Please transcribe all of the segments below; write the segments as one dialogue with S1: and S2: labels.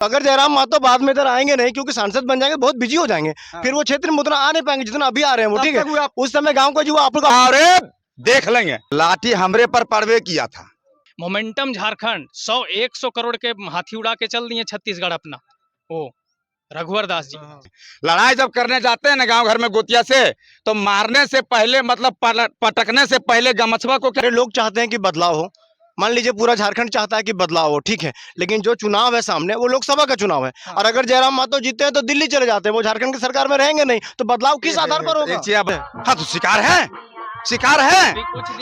S1: अगर जयराम मातो बाद में इधर आएंगे नहीं, क्योंकि सांसद बन जाएंगे, बहुत बिजी हो जाएंगे, फिर वो क्षेत्र में उतना आ नहीं पाएंगे जितना अभी आ रहे हैं वो, ठीक है। उस समय गांव का युवा आपको
S2: अरे देख लेंगे, लाठी हमरे पर पड़वे किया था।
S3: मोमेंटम झारखंड 100 करोड़ के हाथी उड़ा के चल दिए छत्तीसगढ़ अपना, वो रघुवर दास जी।
S2: लड़ाई जब करने जाते हैं ना गांव घर में गोतिया से, तो मारने से पहले मतलब पटकने से पहले गमछवा को
S1: लोग चाहते हैं कि बदलाव हो। मान लीजिए पूरा झारखंड चाहता है कि बदलाव हो, ठीक है, लेकिन जो चुनाव है सामने वो लोकसभा का चुनाव है। और अगर जयराम मातो जीते हैं तो दिल्ली चले जाते हैं, वो झारखंड की सरकार में रहेंगे नहीं, तो बदलाव किस आधार पर होगा?
S2: हाँ तो शिकार है, शिकार है।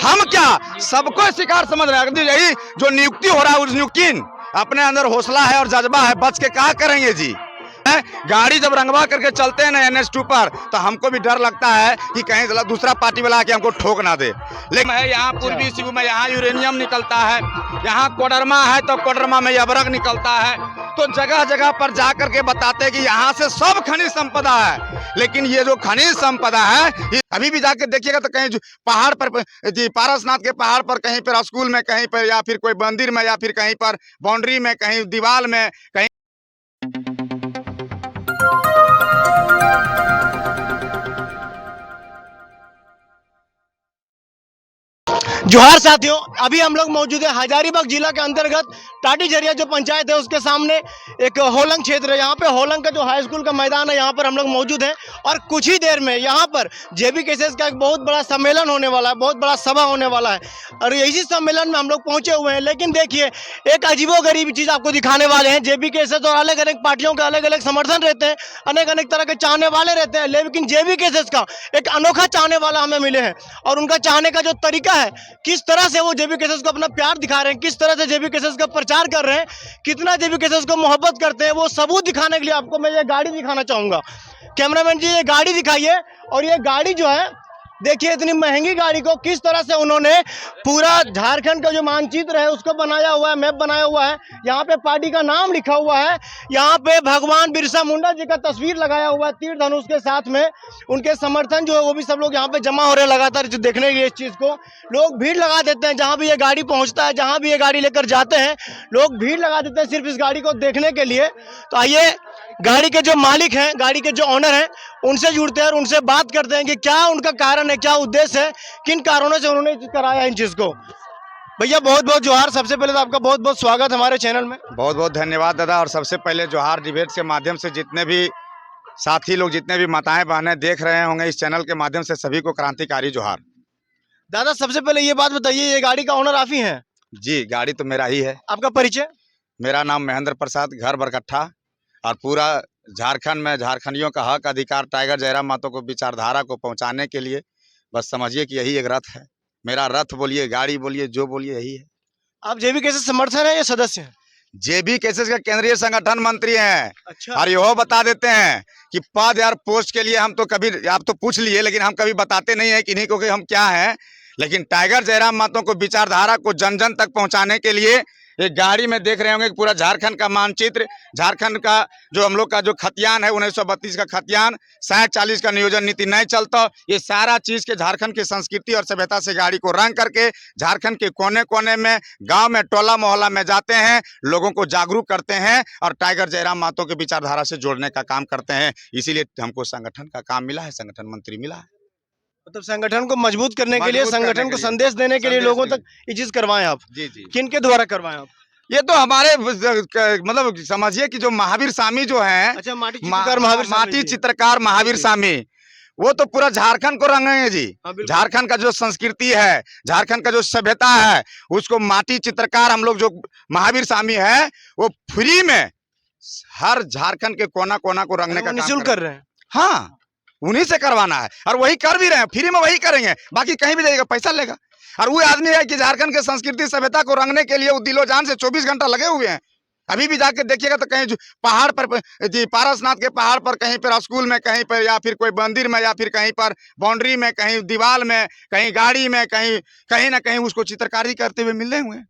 S2: हम क्या सबको शिकार समझ रहे हैं? यही जो नियुक्ति हो रहा है, उस नियुक्ति अपने अंदर हौसला है और जज्बा है, बच के क्या करेंगे जी। गाड़ी जब रंगवा करके चलते हैं ना NH2 पर, तो हमको भी डर लगता है कि कहीं दूसरा पार्टी वाला आके हमको ठोक ना दे। लेकिन यहाँ पूर्वी सिंहभूम में यहाँ यूरेनियम निकलता है, यहाँ कोडरमा है तो कोडरमा में यबरक निकलता है, तो जगह जगह पर जा करके बताते हैं कि यहाँ से सब खनिज संपदा है। लेकिन ये जो खनिज संपदा है, अभी भी जाके देखिएगा तो कहीं पहाड़ पर जी, पारसनाथ के पहाड़ पर, कहीं पर स्कूल में, कहीं पर या फिर कोई मंदिर में, या फिर कहीं पर बाउंड्री में, कहीं दीवार में, कहीं
S1: जोहार साथियों, अभी हम लोग मौजूद है हजारीबाग जिला के अंतर्गत टाटीझरिया जो पंचायत है उसके सामने एक होलंग क्षेत्र है। यहाँ पे होलंग का जो हाई स्कूल का मैदान है, यहाँ पर हम लोग मौजूद हैं और कुछ ही देर में यहाँ पर जेबी केसेस का एक बहुत बड़ा सम्मेलन होने वाला है, बहुत बड़ा सभा होने वाला है और इसी सम्मेलन में हम लोग पहुंचे हुए हैं। लेकिन देखिए, एक अजीबोगरीब चीज़ आपको दिखाने वाले हैं। जेबी केसेस और अलग अलग पार्टियों के अलग अलग समर्थन रहते हैं, अनेक अनेक तरह के चाहने वाले रहते हैं, लेकिन जेबी केसेस का एक अनोखा चाहने वाला हमें मिले हैं और उनका चाहने का जो तरीका है, किस तरह से वो जेबी केसेस को अपना प्यार दिखा रहे हैं, किस तरह से जेबी केसेस का प्रचार कर रहे हैं, कितना जेबी केसेस को मोहब्बत करते हैं, वो सबूत दिखाने के लिए आपको मैं ये गाड़ी दिखाना चाहूंगा। कैमरामैन जी, ये गाड़ी दिखाइए। और ये गाड़ी जो है, देखिए इतनी महंगी गाड़ी को किस तरह से उन्होंने पूरा झारखंड का जो मानचित्र है उसको बनाया हुआ है, मैप बनाया हुआ है। यहाँ पे पार्टी का नाम लिखा हुआ है, यहाँ पे भगवान बिरसा मुंडा जी का तस्वीर लगाया हुआ है तीर धनुष के साथ में। उनके समर्थन जो है वो भी सब लोग यहाँ पे जमा हो रहे हैं लगातार देखने के लिए। इस चीज को लोग भीड़ लगा देते हैं, जहाँ भी ये गाड़ी पहुँचता है, जहाँ भी ये गाड़ी लेकर जाते हैं, लोग भीड़ लगा देते हैं सिर्फ इस गाड़ी को देखने के लिए। तो आइए गाड़ी के जो मालिक हैं, गाड़ी के जो ऑनर हैं, उनसे जुड़ते हैं और उनसे बात करते हैं कि क्या उनका कारण है, क्या उद्देश्य है, किन कारणों से उन्होंने कराया इन चीज को। भैया बहुत बहुत जोहार। सबसे पहले तो आपका बहुत बहुत स्वागत हमारे चैनल में।
S2: बहुत बहुत धन्यवाद दादा। और सबसे पहले जोहार डिबेट के माध्यम से जितने भी साथी लोग, जितने भी माताएं बहनें देख रहे होंगे इस चैनल के माध्यम से, सभी को क्रांतिकारी जोहार।
S1: दादा सबसे पहले ये बात बताइए, ये गाड़ी का ऑनर आप ही हैं?
S2: जी, गाड़ी तो मेरा ही है।
S1: आपका परिचय?
S2: मेरा नाम महेंद्र प्रसाद, घर बरकट्ठा, और पूरा झारखंड में झारखंडियों का हक अधिकार टाइगर जयराम मातो को विचारधारा को पहुंचाने के लिए बस समझिए कि यही एक रथ है। मेरा रथ बोलिए, गाड़ी बोलिए, जो बोलिए, यही है।
S1: आप जेबी केसेस समर्थन है या सदस्य हैं?
S2: जेबी केसेस का केंद्रीय संगठन मंत्री हैं।
S1: अच्छा।
S2: और यह बता देते हैं कि पद या पोस्ट के लिए हम तो कभी, आप तो पूछ लिए, लेकिन हम कभी बताते नहीं है कि नहीं, क्योंकि हम क्या हैं। लेकिन टाइगर जयराम मातो को विचारधारा को जन जन तक पहुंचाने के लिए एक गाड़ी में देख रहे होंगे कि पूरा झारखंड का मानचित्र, झारखंड का जो हम लोग का जो खतियान है 1932 का खतियान, 40 का नियोजन नीति नहीं चलता, ये सारा चीज के झारखंड की संस्कृति और सभ्यता से गाड़ी को रंग करके झारखंड के कोने कोने में, गांव में, टोला मोहल्ला में जाते हैं, लोगों को जागरूक करते हैं और टाइगर जयराम मातो के विचारधारा से जोड़ने का काम करते हैं। इसीलिए हमको संगठन का काम मिला है, संगठन मंत्री मिला है।
S1: मतलब संगठन को मजबूत करने के लिए, संगठन को संदेश देने के लिए लोगों तक ये चीज करवाएं आप?
S2: जी जी।
S1: किन के द्वारा करवाएं आप?
S2: ये तो हमारे मतलब समझिए कि जो महावीर स्वामी जो हैं,
S1: अच्छा,
S2: माटी चित्रकार महावीर स्वामी, वो तो पूरा झारखंड को रंगेंगे जी। झारखंड का जो संस्कृति है, झारखंड का जो सभ्यता है, उसको माटी चित्रकार हम लोग जो महावीर स्वामी है, वो फ्री में हर झारखंड के कोना कोना को रंगने का
S1: निःशुल्क कर रहे हैं।
S2: हाँ, उन्हीं से करवाना है और वही कर भी रहे हैं, फ्री में वही करेंगे। बाकी कहीं भी जाइएगा पैसा लेगा। और वो आदमी है कि झारखंड के संस्कृति सभ्यता को रंगने के लिए वो दिलो जान से 24 घंटा लगे हुए हैं। अभी भी जाके देखिएगा तो कहीं पहाड़ पर जी, पारसनाथ के पहाड़ पर, कहीं पर स्कूल में, कहीं पर या फिर कोई मंदिर में, या फिर कहीं पर बाउंड्री में, कहीं दीवार में, कहीं गाड़ी में, कहीं ना कहीं उसको चित्रकारी करते हुए मिले हुए हैं।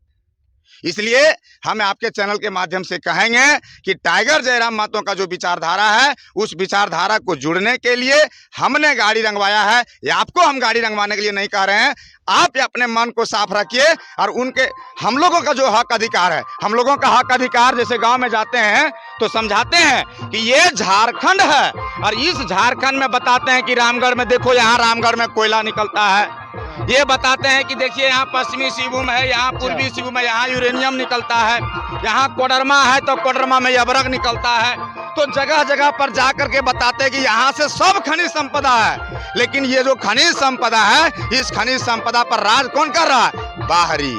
S2: इसलिए हम आपके चैनल के माध्यम से कहेंगे कि टाइगर जयराम महतो का जो विचारधारा है, उस विचारधारा को जुड़ने के लिए हमने गाड़ी रंगवाया है। ये आपको हम गाड़ी रंगवाने के लिए नहीं कह रहे हैं। आप अपने मन को साफ रखिए और उनके हम लोगों का जो हक अधिकार है, हम लोगों का हक अधिकार, जैसे गांव में जाते हैं तो समझाते हैं कि ये झारखंड है और इस झारखंड में बताते हैं कि रामगढ़ में देखो, यहाँ रामगढ़ में कोयला निकलता है। ये बताते हैं कि देखिए यहाँ पश्चिमी सिंहभूम है, यहाँ पूर्वी सिंहभूम है, यहाँ यूरेनियम निकलता है, यहाँ कोडरमा है तो कोडरमा में यबरग निकलता है। तो जगह जगह पर जाकर के बताते हैं कि यहाँ से सब खनिज संपदा है। लेकिन ये जो खनिज संपदा है, इस खनिज संपदा पर राज कौन कर रहा है? बाहरी।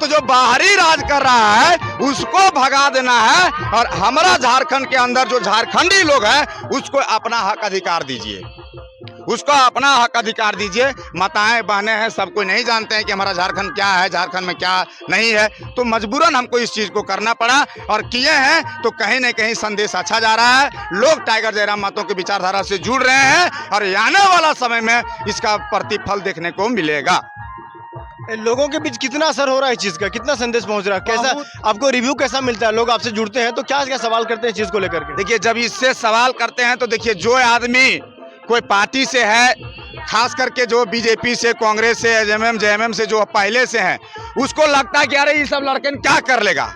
S2: तो जो बाहरी राज कर रहा है उसको भगा देना है और हमारा झारखंड के अंदर जो झारखंडी लोग हैं उसको अपना हक अधिकार दीजिए, उसको अपना हक अधिकार दीजिए। माताएं बहनें हैं, सब कोई नहीं जानते हैं कि हमारा झारखंड क्या है, झारखंड में क्या नहीं है। तो मजबूरन हमको इस चीज़ को करना पड़ा और किए हैं। तो कहीं न कहीं संदेश अच्छा जा रहा है, लोग टाइगर जयराम महतो की विचारधारा से जुड़ रहे हैं और आने वाला समय में इसका प्रतिफल देखने को मिलेगा।
S1: लोगों के बीच कितना असर हो रहा है इस चीज का, कितना संदेश पहुंच रहा है, कैसा आपको रिव्यू कैसा मिलता है? लोग आपसे जुड़ते हैं तो क्या क्या सवाल करते हैं इस चीज को लेकर के?
S2: देखिए, जब इससे सवाल करते हैं तो देखिए, जो आदमी कोई पार्टी से है, खास करके जो बीजेपी से, कांग्रेस से, जेएमएम से जो पहले से हैं, उसको लगता है कि अरे ये सब लड़के क्या कर लेगा।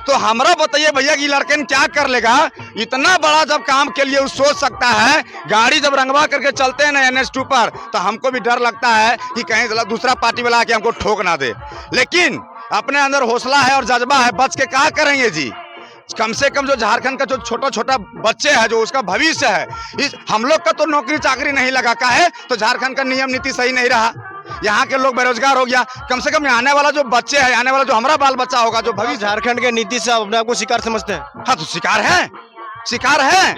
S2: तो हमरा बताइए भैया कि लड़के क्या कर लेगा? इतना बड़ा जब काम के लिए वो सोच सकता है। गाड़ी जब रंगवा करके चलते हैं ना NH2 पर, तो हमको भी डर लगता है कि कहीं दूसरा पार्टी वाला आके हमको ठोक ना दे। लेकिन अपने अंदर हौसला है और जज्बा है, बच के क्या करेंगे जी। कम से कम जो झारखंड का जो छोटा छोटा बच्चे है, जो उसका भविष्य है, इस हम लोग का तो नौकरी चाकरी नहीं लगा का है, तो झारखंड का नियम नीति सही नहीं रहा, यहाँ के लोग बेरोजगार हो गया। कम से कम आने वाला जो बच्चे है, आने वाला जो हमारा बाल बच्चा होगा, जो भविष्य,
S1: झारखंड के नीति से आप अपने आप को शिकार समझते हैं?
S2: हाँ, तो शिकार है, शिकार है।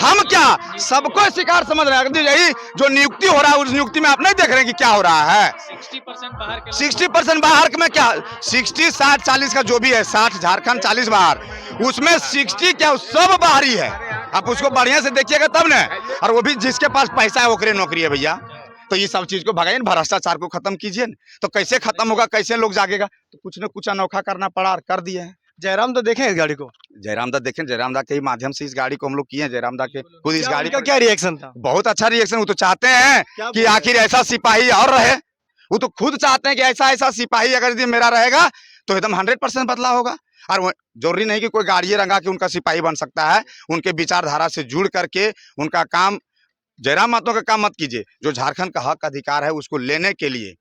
S2: हम क्या सबको शिकार समझ रहे हैं? यही जो नियुक्ति हो रहा है, उस नियुक्ति में आप नहीं देख रहे हैं कि क्या हो रहा है? 60% बाहर में क्या, 60, 60, 40 का जो भी है, 60 झारखंड, 40 बाहर, उसमें 60 क्या सब बाहरी है। आप उसको बढ़िया से देखिएगा तब ना। और वो भी जिसके पास पैसा है ओकरे नौकरी है भैया। तो ये सब चीज को भगाइए, भ्रष्टाचार को खत्म कीजिए। तो कैसे खत्म होगा, कैसे लोग जागेगा? तो कुछ न कुछ अनोखा करना पड़ा और कर दिए हैं।
S1: जयराम दा देखें इस गाड़ी को?
S2: जयराम दा देखें, जयराम दा के माध्यम से इस गाड़ी को हम लोग किए हैं। जयराम दा के खुद इस गाड़ी
S1: का क्या रिएक्शन था?
S2: बहुत अच्छा रिएक्शन। वो तो चाहते हैं कि आखिर ऐसा सिपाही और रहे। वो तो खुद चाहते हैं कि ऐसा ऐसा सिपाही अगर यदि मेरा रहेगा तो एकदम 100% बदलाव होगा। और जरूरी नहीं कि कोई गाड़ियां रंगा के उनका सिपाही बन सकता है। उनके विचारधारा से जुड़ करके उनका काम, जयराम महतो का काम मत कीजिए। जो झारखंड का हक अधिकार है उसको लेने के लिए,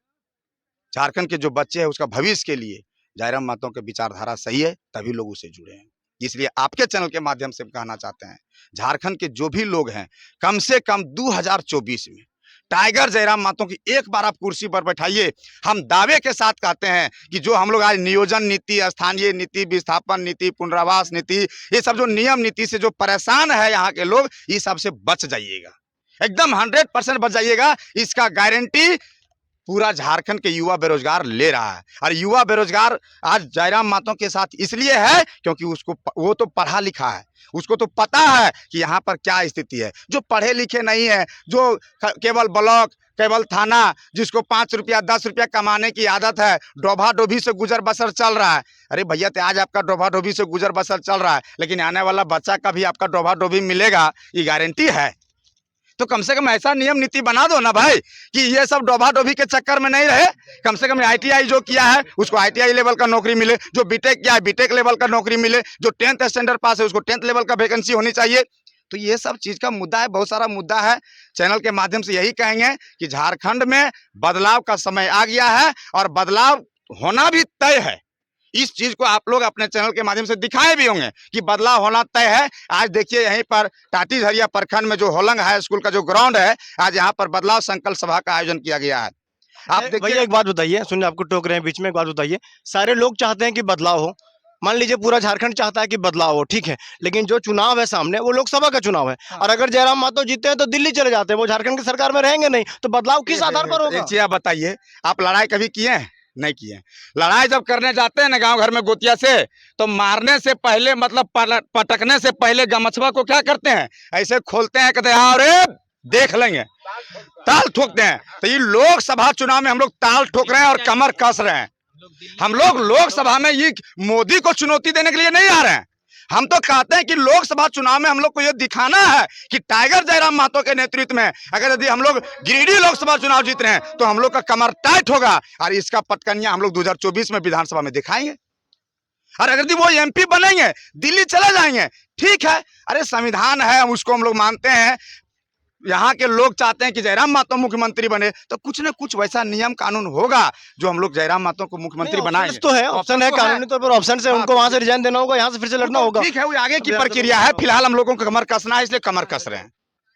S2: झारखंड के जो बच्चे हैं उसका भविष्य के लिए जयराम महतो के विचारधारा सही है, तभी लोग उसे जुड़े हैं। इसलिए आपके चैनल के माध्यम से कहना चाहते हैं, झारखंड के जो भी लोग हैं, कम से कम 2024 में टाइगर जयराम महतो की एक बार आप कुर्सी पर बैठाइए। हम दावे के साथ कहते हैं कि जो हम लोग आज नियोजन नीति, स्थानीय नीति, विस्थापन नीति, पुनरावास नीति, ये सब जो नियम नीति से जो परेशान है यहाँ के लोग, ये सब से बच जाइएगा, एकदम 100% बच जाइएगा। इसका गारंटी पूरा झारखंड के युवा बेरोजगार ले रहा है। और युवा बेरोजगार आज जयराम महतो के साथ इसलिए है क्योंकि उसको, वो तो पढ़ा लिखा है, उसको तो पता है कि यहाँ पर क्या स्थिति है। जो पढ़े लिखे नहीं है, जो केवल ब्लॉक, केवल थाना, जिसको 5 रुपया 10 रुपया कमाने की आदत है, डोभा डोभी से गुजर बसर चल रहा है। अरे भैया, तो आज आपका डोभा डोभी से गुजर बसर चल रहा है, लेकिन आने वाला बच्चा का भी आपका डोभा डोभी मिलेगा, ये गारंटी है। तो कम से कम ऐसा नियम नीति बना दो ना भाई कि ये सब डोभा डोभी के चक्कर में नहीं रहे। कम से कम ITI जो किया है उसको ITI लेवल का नौकरी मिले, जो बीटेक किया है बीटेक लेवल का नौकरी मिले, जो 10th स्टैंडर्ड पास है उसको 10th लेवल का वैकेंसी होनी चाहिए। तो ये सब चीज का मुद्दा है, बहुत सारा मुद्दा है। चैनल के माध्यम से यही कहेंगे कि झारखंड में बदलाव का समय आ गया है और बदलाव होना भी तय है। इस चीज को आप लोग अपने चैनल के माध्यम से दिखाए भी होंगे कि बदलाव होना तय है। आज देखिए यहीं पर टाटी झरिया प्रखंड में जो होलंग हाई स्कूल का जो ग्राउंड है, आज यहाँ पर बदलाव संकल्प सभा का आयोजन किया गया है। आप देखिए,
S1: भैया एक बात बताइए, सुनिए आपको टोक रहे हैं बीच में, एक बात बताइए। सारे लोग चाहते हैं कि बदलाव हो, मान लीजिए पूरा झारखंड चाहता है कि बदलाव हो, ठीक है, लेकिन जो चुनाव है सामने वो लोकसभा का चुनाव है। और अगर जयराम महतो जीते हैं तो दिल्ली चले जाते हैं, वो झारखंड की सरकार में रहेंगे नहीं, तो बदलाव किस आधार पर होगा?
S2: एक चीज बताइए, आप लड़ाई कभी किए हैं? नहीं किए। लड़ाई जब करने जाते हैं ना गांव घर में गोतिया से, तो मारने से पहले, मतलब पटकने से पहले गमछवा को क्या करते हैं, ऐसे खोलते हैं, कहते हैं अरे देख लेंगे, ताल ठोकते हैं। तो ये लोकसभा चुनाव में हम लोग ताल ठोक रहे हैं और कमर कस रहे हैं। हम लोग लोकसभा में ये मोदी को चुनौती देने के लिए नहीं आ रहे हैं। हम तो कहते हैं कि लोकसभा चुनाव में हम लोग को ये दिखाना है कि टाइगर जयराम महतो के नेतृत्व में अगर यदि हम लोग गिरिडीह लोकसभा चुनाव जीत रहे हैं तो हम लोग का कमर टाइट होगा और इसका पटकनिया हम लोग 2024 में विधानसभा में दिखाएंगे। और अगर यदि वो एमपी बनेंगे, दिल्ली चले जाएंगे, ठीक है, अरे संविधान है, उसको हम लोग मानते हैं। यहाँ के लोग चाहते हैं कि जयराम महतो मुख्यमंत्री बने, तो कुछ न कुछ वैसा नियम कानून होगा जो हम लोग जयराम महतो को मुख्यमंत्री बनाएंगे।
S1: तो है, ऑप्शन है, कानूनी तौर पर ऑप्शन से उनको वहां से रिजाइन देना होगा, यहाँ से फिर से लड़ना होगा।
S2: ठीक है, वो आगे की प्रक्रिया है। फिलहाल हम लोगों को कमर कसना है, इसलिए कमर कस रहे हैं,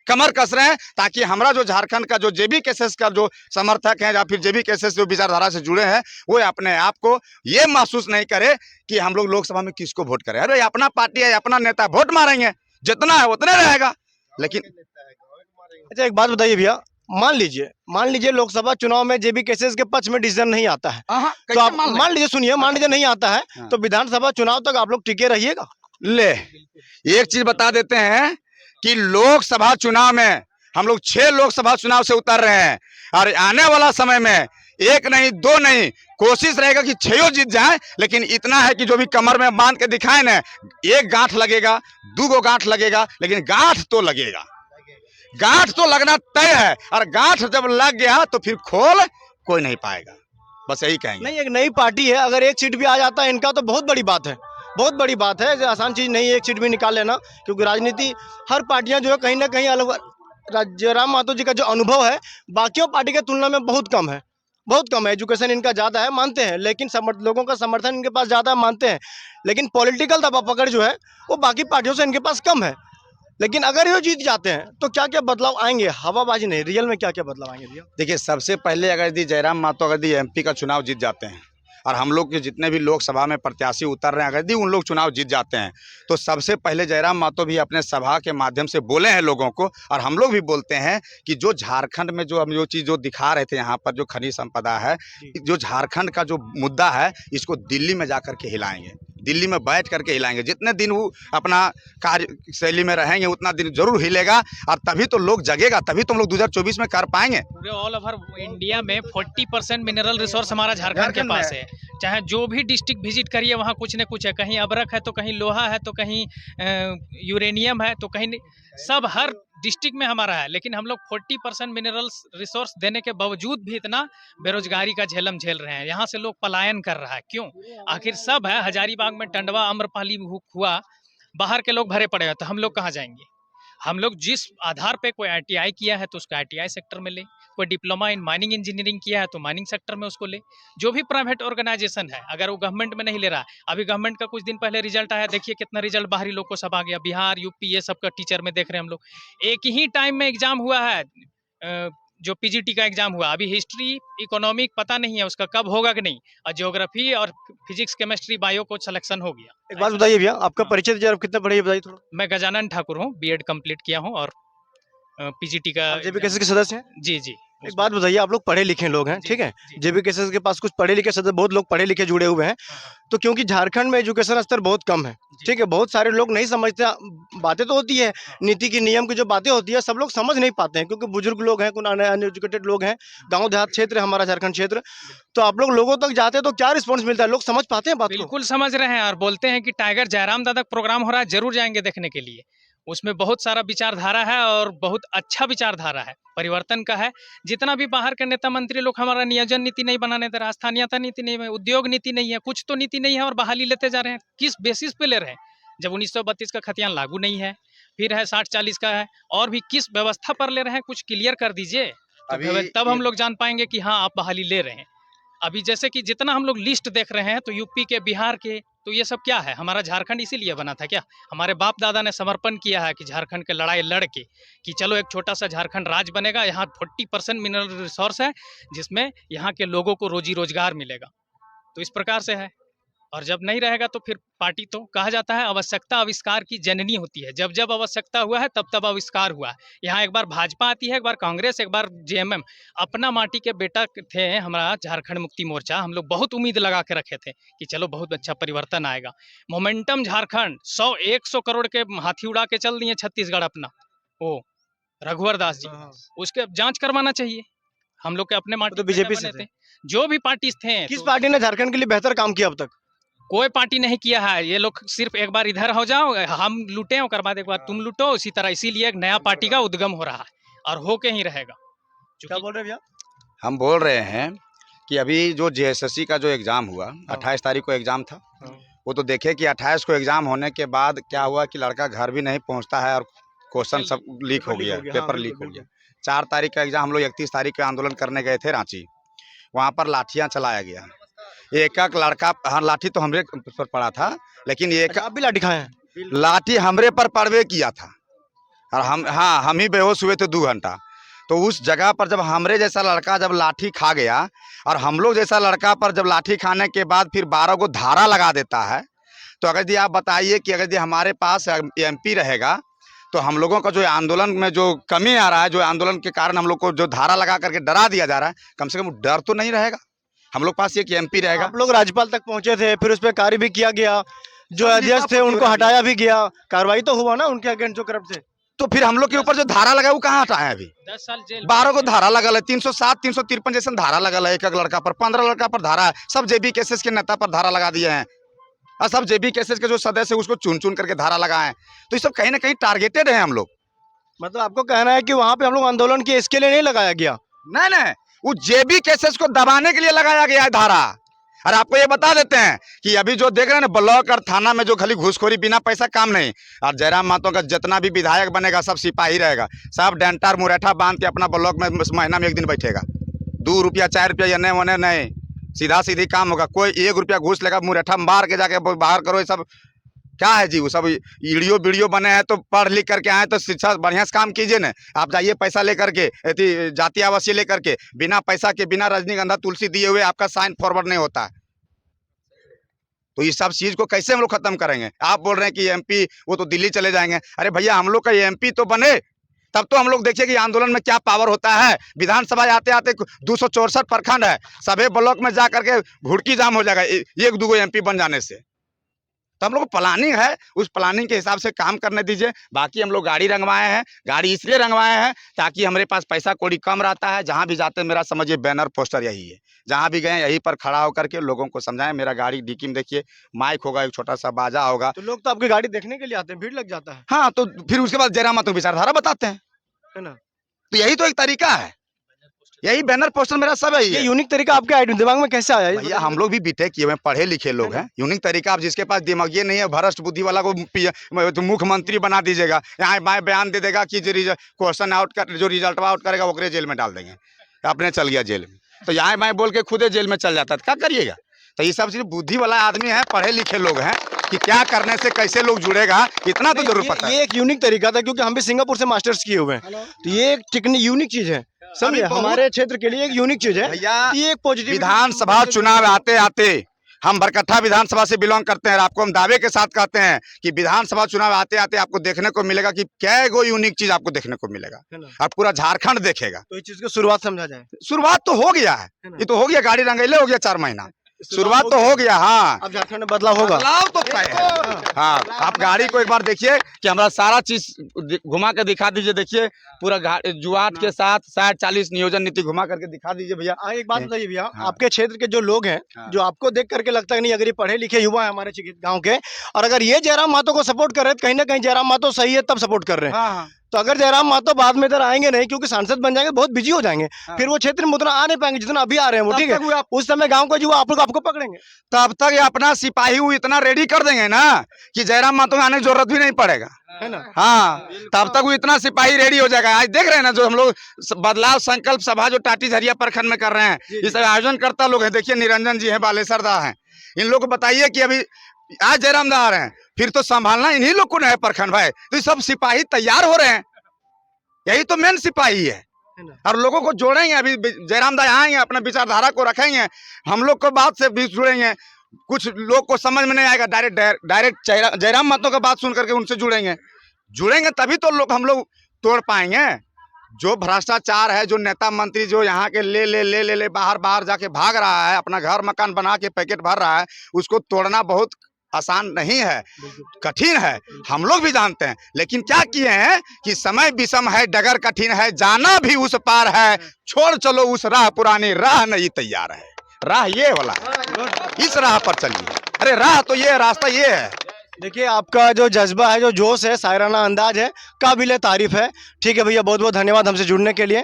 S2: कमर कस रहे हैं, ताकि हमारा जो झारखंड का जो जेबी केसेस का जो समर्थक है या फिर जेबी केसेस जो विचारधारा से जुड़े हैं, वो अपने आप को ये महसूस नहीं करे कि हम लोग लोकसभा में किसको वोट करें। अरे अपना पार्टी है, अपना नेता, वोट मारेंगे, जितना है उतने रहेगा। लेकिन
S1: अच्छा एक बात बताइए भैया, मान लीजिए लोकसभा चुनाव में जेबी केसेस के पक्ष में डिसीजन नहीं आता है, तो आप मान लीजिए, सुनिए, मान लीजिए नहीं आता है, तो विधानसभा चुनाव तक आप लोग टिके रहिएगा?
S2: ले एक चीज बता देते हैं कि लोकसभा चुनाव में हम लोग 6 लोकसभा चुनाव से उतर रहे हैं और आने वाला समय में 1 नहीं 2 नहीं, कोशिश रहेगा कि 6 जीत जाए। लेकिन इतना है कि जो भी कमर में बांध के दिखाए ना, 1 गांठ लगेगा, 2 गांठ लगेगा, लेकिन गांठ तो लगेगा, गांठ तो लगना तय है। और गांठ जब लग गया तो फिर खोल कोई नहीं पाएगा, बस यही कहेंगे।
S1: नहीं, एक नई पार्टी है, अगर एक सीट भी आ जाता है इनका तो बहुत बड़ी बात है, बहुत बड़ी बात है, आसान चीज नहीं है एक सीट भी निकाल लेना, क्योंकि राजनीति हर पार्टियां जो है कहीं ना कहीं अलग। जयराम महतो जी का जो अनुभव है बाकियों पार्टी के तुलना में बहुत कम है, बहुत कम है। एजुकेशन इनका ज़्यादा है, मानते हैं, लेकिन लोगों का समर्थन इनके पास ज़्यादा मानते हैं, लेकिन पॉलिटिकल दबा पकड़ जो है वो बाकी पार्टियों से इनके पास कम है। लेकिन अगर ये जीत जाते हैं तो क्या क्या बदलाव आएंगे? हवाबाजी नहीं, रियल में क्या क्या बदलाव आएंगे भैया?
S2: देखिए, सबसे पहले अगर यदि जयराम महतो अगर यदि एमपी का चुनाव जीत जाते हैं और हम लोग के जितने भी लोकसभा में प्रत्याशी उतर रहे हैं, अगर यदि उन लोग चुनाव जीत जाते हैं तो सबसे पहले जयराम महतो भी अपने सभा के माध्यम से बोले हैं लोगों को, और हम लोग भी बोलते हैं कि जो झारखंड में जो हम जो चीज़ जो दिखा रहे थे, यहाँ पर जो खनिज संपदा है, जो झारखंड का जो मुद्दा है, इसको दिल्ली में जा करके हिलाएंगे, दिल्ली में बैठ करके हिलाएंगे। जितने दिन वो अपना कार्य शैली में रहेंगे उतना दिन जरूर हिलेगा, और तभी तो लोग जगेगा, तभी तो हम लोग 2024 में कर पाएंगे।
S3: पूरे ऑल ओवर इंडिया में 40% मिनरल रिसोर्स हमारा झारखंड के पास है। चाहे जो भी डिस्ट्रिक्ट विजिट करिए वहाँ कुछ न कुछ है, कहीं अबरक है तो कहीं लोहा है तो कहीं यूरेनियम है तो कहीं, सब हर डिस्ट्रिक्ट में हमारा है। लेकिन हम लोग 40% मिनरल रिसोर्स देने के बावजूद भी इतना बेरोजगारी का झेलम झेल रहे हैं। यहाँ से लोग पलायन कर रहा है, क्यों? आखिर सब है, हजारीबाग में टंडवा आम्रपाली हुआ, बाहर के लोग भरे पड़े हैं, तो हम लोग कहाँ जाएंगे? हम लोग जिस आधार पे कोई ITI किया है तो उसको ITI सेक्टर में ले, कोई डिप्लोमा इन माइनिंग इंजीनियरिंग किया है तो माइनिंग सेक्टर में उसको ले। जो भी प्राइवेट ऑर्गेनाइजेशन है, अगर वो गवर्नमेंट में नहीं ले रहा, अभी गवर्नमेंट का कुछ दिन पहले रिजल्ट आया, देखिए कितना रिजल्ट बाहरी लोग को सब आ गया, बिहार यूपी ये सब का टीचर में देख रहे हैं हम लोग। एक ही टाइम में एग्जाम हुआ है, जो PGT का एग्जाम हुआ, अभी हिस्ट्री इकोनॉमिक पता नहीं है उसका कब होगा कि नहीं, और ज्योग्राफी और फिजिक्स केमिस्ट्री बायो को सिलेक्शन हो गया।
S1: एक बात बताइए भैया, आपका परिचय दीजिए, आप कितना पढ़े बताइए थोड़ा।
S3: मैं गजानन ठाकुर हूँ, B.Ed कंप्लीट किया हूँ और PGT का
S1: जेबी केसेस के सदस्य हैं?
S3: जी जी।
S1: एक बात बताइए, आप लोग पढ़े लिखे लोग हैं, ठीक है,
S3: जी।
S1: जेबी केसेस के पास कुछ पढ़े लिखे सदस्य, बहुत लोग पढ़े लिखे जुड़े हुए हैं, तो क्योंकि झारखंड में एजुकेशन स्तर बहुत कम है, ठीक है, बहुत सारे लोग नहीं समझते, बातें तो होती है नीति की, नियम की जो बातें होती है सब लोग समझ नहीं पाते हैं, क्योंकि बुजुर्ग लोग हैं, कुछ अनएजुकेटेड लोग हैं, गांव देहात क्षेत्र है हमारा झारखंड क्षेत्र, तो आप लोग लोगों तक जाते हैं तो क्या रिस्पॉन्स मिलता है? लोग समझ पाते हैं बात को?
S3: बिल्कुल समझ रहे हैं, और बोलते हैं कि टाइगर जयराम दादा प्रोग्राम हो रहा है, जरूर जाएंगे देखने के लिए। उसमें बहुत सारा विचारधारा है और बहुत अच्छा विचारधारा है, परिवर्तन का है। जितना भी बाहर के नेता मंत्री लोग हमारा नियोजन नीति नहीं बनाने दे रहा, स्थानीयता नीति नहीं है, उद्योग नीति नहीं है, कुछ तो नीति नहीं है, और बहाली लेते जा रहे हैं। किस बेसिस पे ले रहे हैं? जब 1932 का खतियान लागू नहीं है, फिर है 60-40 का है, और भी किस व्यवस्था पर ले रहे हैं? कुछ क्लियर कर दीजिए, तब हम लोग जान पाएंगे कि हाँ आप बहाली ले रहे हैं। अभी जैसे कि जितना हम लोग लिस्ट देख रहे हैं, तो यूपी के, बिहार के, तो ये सब क्या है? हमारा झारखंड इसीलिए बना था क्या? हमारे बाप दादा ने समर्पण किया है कि झारखंड के लड़ाई लड़ के कि चलो एक छोटा सा झारखंड राज्य बनेगा, यहाँ 40% मिनरल रिसोर्स है, जिसमें यहाँ के लोगों को रोजी रोजगार मिलेगा। तो इस प्रकार से है, और जब नहीं रहेगा तो फिर पार्टी, तो कहा जाता है आवश्यकता आविष्कार की जननी होती है। जब जब आवश्यकता हुआ है तब तब आविष्कार हुआ है। यहाँ एक बार भाजपा आती है, एक बार कांग्रेस, एक बार JMM। अपना माटी के बेटा थे हमारा झारखंड मुक्ति मोर्चा, हम लोग बहुत उम्मीद लगा के रखे थे कि चलो बहुत अच्छा परिवर्तन आएगा। मोमेंटम झारखंड 100-100 करोड़ के हाथी उड़ा के चल दिए छत्तीसगढ़ अपना, वो रघुवर दास जी, उसके जाँच करवाना चाहिए। हम लोग के अपने माटी
S1: तो
S3: के
S1: बीजेपी
S3: नेता
S1: से
S3: बने थे, जो भी पार्टी थे।
S1: किस
S3: तो
S1: पार्टी ने झारखंड के लिए बेहतर काम किया अब तक?
S3: कोई पार्टी नहीं किया है, ये लोग सिर्फ एक बार इधर हो जाओ, हम लूटे और बाद एक बार तुम लूटो, इसी तरह। इसीलिए एक नया पार्टी का उद्गम हो रहा है और होके ही रहेगा।
S1: क्या
S3: क्योंकि
S1: बोल रहे हैं भैया?
S2: हम बोल रहे हैं कि अभी जो जेएसएससी का जो एग्ज़ाम हुआ, 28 तारीख को एग्ज़ाम था। वो तो देखे कि 28 को एग्ज़ाम होने के बाद क्या हुआ कि लड़का घर भी नहीं पहुंचता है और क्वेश्चन सब लीक हो गया, पेपर लीक हो गया। 4 तारीख का एग्ज़ाम, हम लोग 31 तारीख को आंदोलन करने गए थे रांची। वहाँ पर लाठियाँ चलाया गया, एक एक लड़का, हाँ लाठी तो हमरे पर पड़ा था, लेकिन एक
S1: अच्छा, आप भी लाठी खाए हैं?
S2: लाठी हमरे पर पड़वे किया था और हम ही बेहोश हुए थे 2 घंटा। तो उस जगह पर जब हमरे जैसा लड़का जब लाठी खा गया और हम लोग जैसा लड़का पर जब लाठी खाने के बाद फिर 12 को धारा लगा देता है, तो अगर जी आप बताइए कि अगर जी हमारे पास एमपी रहेगा तो हम लोगों का जो आंदोलन में जो कमी आ रहा है, जो आंदोलन के कारण हम लोग को जो धारा लगा करके डरा दिया जा रहा है, कम से कम डर तो नहीं रहेगा। हम लोग पास एक एमपी रहेगा।
S1: आप लोग राज्यपाल तक पहुंचे थे, फिर उस पर कार्य भी किया गया, जो
S2: सब
S1: अध्यक्ष थे
S2: लिखा
S1: उनको
S2: पढ़ी
S1: हटाया भी गया, कार्रवाई तो हुआ ना उनके अगेंस्ट जो करप्ट थे।
S2: तो फिर हम लोग के ऊपर जो धारा लगा वो कहाँ हटाए अभी?
S3: 10 साल जेल
S2: 12 को धारा लगल है, 307 353 जैसे धारा लगल है, एक एक लड़का पर, 15 लड़का पर धारा है। सब जेबी केसेस के नेता पर धारा लगा दिए हैं और सब जेबी केसेस के जो सदस्य है उसको चुन चुन करके धारा लगाए हैं। तो ये सब कहीं ना कहीं टारगेटेड है हम लोग।
S1: मतलब आपको कहना है कि वहां पे हम लोग आंदोलन किए इसके लिए नहीं लगाया गया?
S2: नहीं, वो जेबी केसेस को दबाने के लिए लगाया गया है धारा। और आपको ये बता देते हैं कि अभी जो देख रहे हैं ना, ब्लॉक और थाना में जो खाली घूसखोरी, बिना पैसा काम नहीं। और जयराम महतो का जितना भी विधायक बनेगा सब सिपाही रहेगा, सब डंटर मुरैठा बांध के अपना ब्लॉक में महीना में 1 दिन बैठेगा। 2 रुपया 4 रुपया ये नहीं नहीं, सीधा सीधी काम होगा। कोई 1 रुपया घूस लेगा, मुरैठा मार के जाके बाहर करो। ये सब क्या है जी? वो सब वीडियो बने हैं, तो पढ़ लिख करके आए तो शिक्षा बढ़िया से काम कीजिए ना। आप जाइए पैसा लेकर के, जाति आवासीय लेकर के, बिना पैसा के, बिना रजनीगंधा तुलसी दिए हुए आपका साइन फॉरवर्ड नहीं होता है। तो ये सब चीज को कैसे हम लोग खत्म करेंगे? आप बोल रहे हैं कि एमपी वो तो दिल्ली चले जाएंगे। अरे भैया, हम लोग का एमपी तो बने, तब तो हम लोग देखिए कि आंदोलन में क्या पावर होता है। विधानसभा आते आते 264 प्रखंड है, सभी ब्लॉक में जा करके घुड़की जाम हो जाएगा 1-2 एमपी बन जाने से। तो हम लोग को प्लानिंग है, उस प्लानिंग के हिसाब से काम करने दीजिए। बाकी हम लोग गाड़ी रंगवाए हैं, गाड़ी इसलिए रंगवाए हैं ताकि हमारे पास पैसा कौड़ी कम रहता है। जहाँ भी जाते हैं मेरा समझिए बैनर पोस्टर यही है, जहाँ भी गए यहीं पर खड़ा होकर के लोगों को समझाएं। मेरा गाड़ी डिक्की में देखिए माइक होगा, एक छोटा सा बाजा होगा।
S1: तो लोग तो आपकी गाड़ी देखने के लिए आते हैं, भीड़ लग जाता है
S2: हाँ, तो फिर उसके बाद जयराम महतो विचारधारा बताते हैं,
S1: है ना?
S2: तो यही तो एक तरीका है, यही बैनर पोस्टर मेरा सब है।
S1: ये यूनिक तरीका आपके दिमाग में कैसे आया?
S2: भैया हम लोग भी बीटेक किए हुए पढ़े लिखे लोग हैं। यूनिक तरीका, आप जिसके पास दिमाग ये नहीं है, भ्रष्ट बुद्धि वाला को तो मुख्यमंत्री बना दीजिएगा, यहाँ बाएं बयान दे देगा कि जो क्वेश्चन आउट कर, जो रिजल्ट आउट करेगा ओकरे जेल में डाल देंगे, अपने चल गया जेल में। तो यहाँ बाएं बोल के खुदे जेल में चल जाता है, क्या करिएगा? तो ये सब चीज बुद्धि वाला आदमी है, पढ़े लिखे लोग हैं कि क्या करने से कैसे लोग जुड़ेगा, इतना तो जरूर पता है।
S1: ये एक यूनिक तरीका था, क्योंकि हम भी सिंगापुर से मास्टर्स किए हुए हैं, तो ये एक यूनिक चीज है, समझिए, हमारे क्षेत्र के लिए एक यूनिक चीज है
S2: भैया।
S1: ये एक पॉजिटिव
S2: विधानसभा चुनाव आते आते, हम बरकट्ठा विधानसभा से बिलोंग करते हैं, आपको हम दावे के साथ कहते हैं कि विधानसभा चुनाव आते आते आपको देखने को मिलेगा कि क्या गो यूनिक चीज आपको देखने को मिलेगा, और पूरा झारखंड देखेगा।
S1: तो इस चीज को शुरुआत समझा जाए।
S2: शुरुआत तो हो गया है, ये तो हो गया, गाड़ी रंगैले हो गया 4 महीना, शुरुआत तो हो गया। हाँ,
S1: अब झारखंड में बदलाव होगा,
S2: बदलाव तो तय है। हाँ, आप गाड़ी को एक बार देखिए कि हमारा सारा चीज घुमा के दिखा दीजिए। देखिए पूरा जुआट के साथ 60-40 नियोजन नीति घुमा करके दिखा दीजिए भैया।
S1: एक बात बताइए भैया,
S2: हाँ।
S1: आपके क्षेत्र के जो लोग हैं, जो आपको देख करके लगता है नहीं, अगर ये पढ़े लिखे युवा है हमारे गांव के, और अगर ये जयराम महतो को सपोर्ट कर रहे हैं, तो कहीं ना कहीं जयराम महतो सही है तब सपोर्ट कर रहे हैं।
S2: हाँ,
S1: तो अगर जयराम महतो बाद में इधर आएंगे नहीं, क्योंकि सांसद बन जाएंगे, बहुत बिजी हो जाएंगे, फिर वो क्षेत्र में उतना आ नहीं पाएंगे जितना अभी आ रहे हैं वो, ठीक है? उस समय गांव का युवा आपको पकड़ेंगे,
S2: तब तक ये अपना सिपाही वो इतना रेडी कर देंगे ना कि जयराम महतो आने की जरूरत भी नहीं पड़ेगा,
S1: है ना?
S2: हाँ, तब तक वो इतना सिपाही रेडी हो जाएगा। आज देख रहे हैं ना, जो हम लोग बदलाव संकल्प सभा जो टाटी झरिया प्रखंड में कर रहे हैं, इस आयोजन करता लोग हैं। देखिए निरंजन जी हैं, बालेश्वर दा हैं, इन लोग को बताइए कि अभी आज जयराम दा आ रहे हैं, फिर तो संभालना इन्हीं लोग को है प्रखंड भाई। तो सब सिपाही तैयार हो रहे हैं, यही तो मेन सिपाही है, और लोगों को जोड़ेंगे। अभी जयराम दा आएंगे, अपना विचारधारा को रखेंगे, हम लोग को बात से भी जुड़ेंगे। कुछ लोग को समझ में नहीं आएगा, डायरेक्ट जयराम महतो का बात सुन करके उनसे जुड़ेंगे तभी तो लोग हम लोग तोड़ पाएंगे। जो भ्रष्टाचार है, जो नेता मंत्री जो यहाँ के ले बाहर जाके भाग रहा है, अपना घर मकान बना के पैकेट भर रहा है, उसको तोड़ना बहुत आसान नहीं है, कठिन है, हम लोग भी जानते हैं। लेकिन क्या किए हैं कि समय विषम है, डगर कठिन है, जाना भी उस पार है, छोड़ चलो उस राह पुरानी, राह नहीं तैयार है। राह ये वाला है, इस राह पर चलिए। अरे राह तो ये, रास्ता ये है।
S1: देखिए आपका जो जज्बा है, जो जोश है, शायराना अंदाज है, काबिले तारीफ है। ठीक है भैया, बहुत बहुत धन्यवाद हमसे जुड़ने के लिए।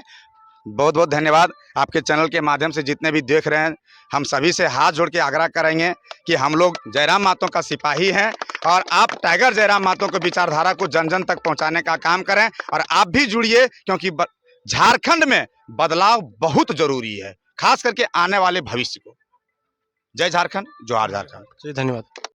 S2: बहुत बहुत धन्यवाद। आपके चैनल के माध्यम से जितने भी देख रहे हैं, हम सभी से हाथ जोड़ के आग्रह करेंगे कि हम लोग जयराम महतो का सिपाही हैं और आप टाइगर जयराम महतो की विचारधारा को जन जन तक पहुंचाने का काम करें। और आप भी जुड़िए, क्योंकि झारखंड में बदलाव बहुत जरूरी है, खास करके आने वाले भविष्य को। जय झारखंड, जोहार झारखंड।
S1: जी धन्यवाद।